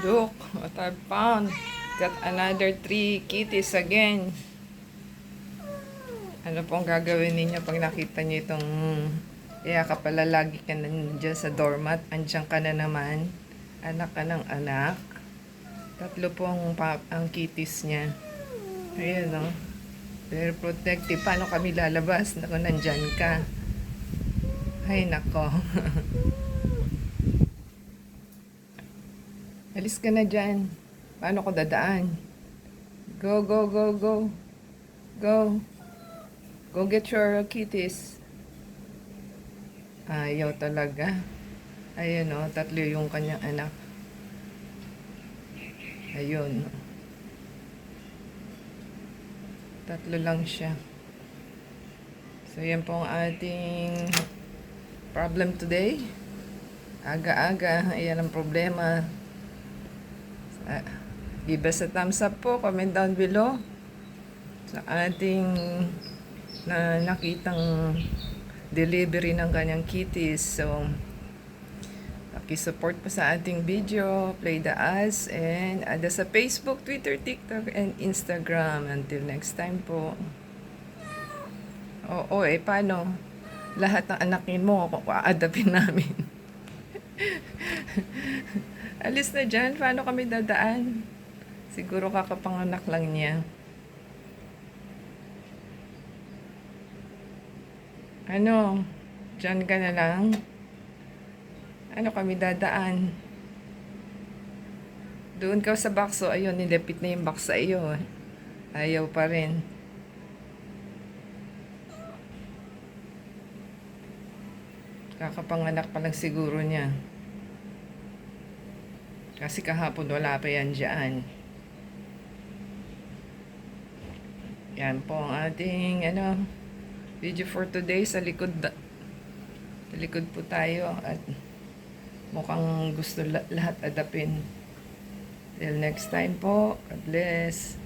Look what I found. Got another 3 kitties again. Ano pong gagawin ninyo pag nakita niyo itong ka pala lagi ka nandiyan sa doormat, andiyan ka na naman, anak ka ng anak. Tatlo po ang kitties niya. Ayan o. Very protective. Paano kami lalabas na kung nandyan ka? Ay nako. Alis ka na dyan. Paano ko dadaan? Go, go, go, go. Go. Go get your kitties. Ayaw talaga. Ayun o, tatlo yung kanyang anak. Ayun. Tatlo lang siya. So, yan po ang ating problem today. Aga-aga, ayan ang problema. Give us a thumbs up po, comment down below sa ating na nakitang delivery ng kanyang kitties. So, paki-support po sa ating video, play the ads, and add us sa Facebook, Twitter, TikTok, and Instagram. Until next time po. Oo, paano? Lahat ng anakin mo, aadapin namin. Alis na dyan, paano kami dadaan? Siguro kakapanganak lang niya. Ano? Diyan ka na lang? Ano kami dadaan? Doon ka sa bakso. Ayun, nilapit na yung box sa iyo. Ayaw pa rin. Kakapanganak pa lang siguro niya. Kasi kahapon wala pa yan dyan. Yan po ang ating video for today. Sa likod po tayo at mukhang gusto lahat adapin. Till next time po. God bless.